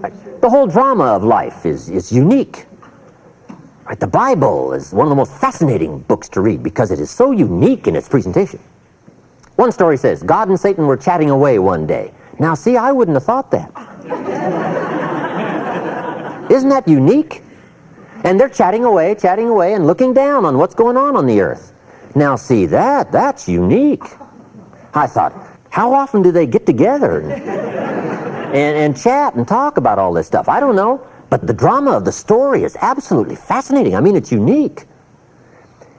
Right? The whole drama of life is unique. Right? The Bible is one of the most fascinating books to read because it is so unique in its presentation. One story says, God and Satan were chatting away one day. Now, see, I wouldn't have thought that. Isn't that unique? And they're chatting away, and looking down on what's going on the earth. Now, see, that's unique. I thought, how often do they get together and chat and talk about all this stuff? I don't know. But the drama of the story is absolutely fascinating. I mean, it's unique.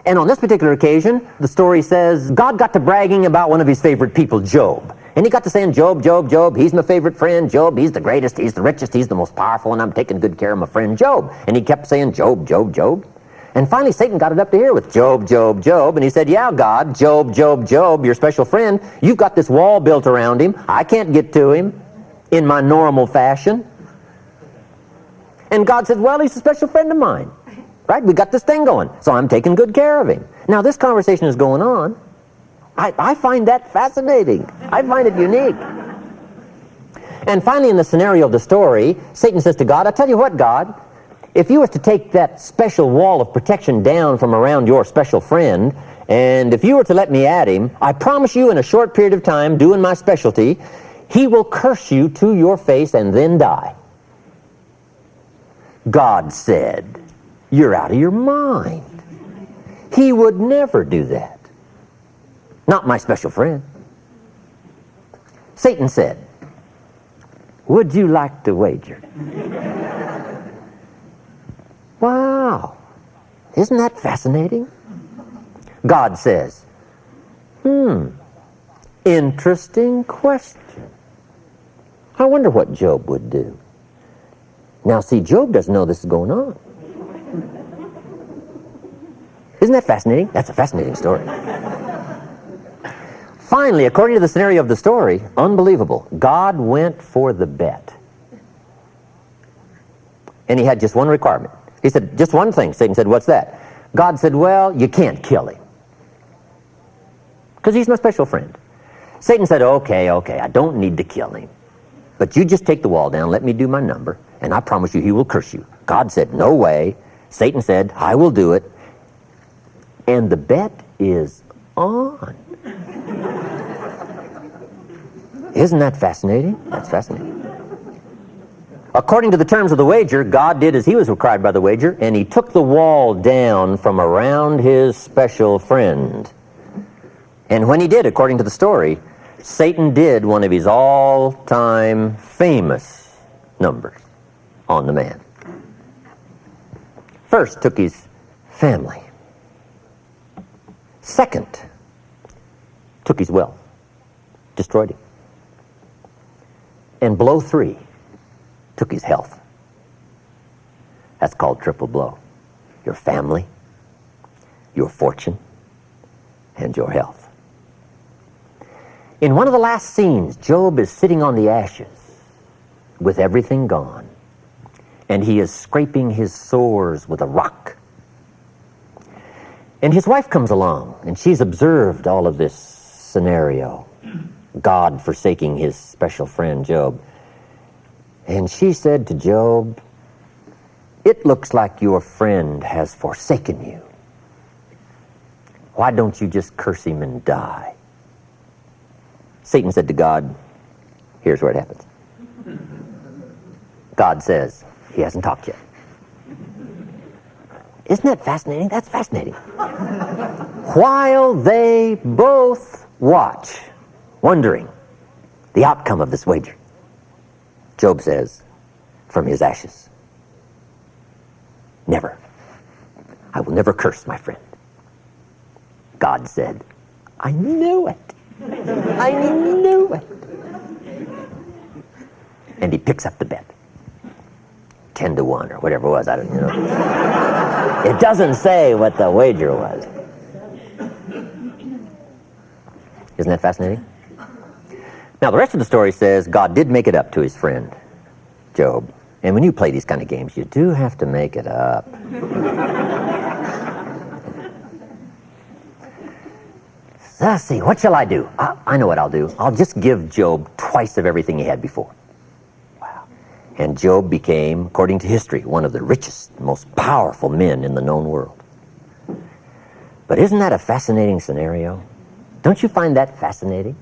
And on this particular occasion, the story says, God got to bragging about one of his favorite people, Job. And he got to saying, Job, he's my favorite friend. Job, he's the greatest, he's the richest, he's the most powerful, and I'm taking good care of my friend Job. And he kept saying, Job. And finally, Satan got it up to here with Job. And he said, yeah, God, Job, your special friend, you've got this wall built around him. I can't get to him in my normal fashion. And God said, well, he's a special friend of mine. Right? We got this thing going, so I'm taking good care of him. Now, this conversation is going on. I find that fascinating. I find it unique. And finally, in the scenario of the story, Satan says to God, I tell you what, God, if you were to take that special wall of protection down from around your special friend, and if you were to let me at him, I promise you in a short period of time, doing my specialty, he will curse you to your face and then die. God said, you're out of your mind. He would never do that. Not my special friend. Satan said, would you like to wager? Wow. Isn't that fascinating? God says, interesting question. I wonder what Job would do. Now, see, Job doesn't know this is going on. Isn't that fascinating? That's a fascinating story. Finally, according to the scenario of the story, unbelievable, God went for the bet. And he had just one requirement. He said, just one thing. Satan said, what's that? God said, well, you can't kill him. Because he's my special friend. Satan said, okay, I don't need to kill him. But you just take the wall down, let me do my number, and I promise you he will curse you. God said, no way. Satan said, I will do it. And the bet is on. Isn't that fascinating? That's fascinating. According to the terms of the wager, God did as he was required by the wager, and he took the wall down from around his special friend. And when he did, according to the story, Satan did one of his all-time famous numbers on the man. First, took his family. Second, took his wealth, destroyed him. And blow three, took his health. That's called triple blow. Your family, your fortune, and your health. In one of the last scenes, Job is sitting on the ashes with everything gone, and he is scraping his sores with a rock. And his wife comes along, and she's observed all of this scenario, God forsaking his special friend Job. And she said to Job, it looks like your friend has forsaken you. Why don't you just curse him and die? Satan said to God, here's where it happens. God says, he hasn't talked yet. Isn't that fascinating? That's fascinating. While they both watch, wondering the outcome of this wager, Job says, from his ashes, never. I will never curse my friend. God said, I knew it. I knew it. And he picks up the bet. 10-1 or whatever it was, I don't know. It doesn't say what the wager was. Isn't that fascinating? Now, the rest of the story says God did make it up to his friend, Job. And when you play these kind of games, you do have to make it up. Let's see, what shall I do? I know what I'll do. I'll just give Job twice of everything he had before. Wow. And Job became, according to history, one of the richest, most powerful men in the known world. But isn't that a fascinating scenario? Don't you find that fascinating?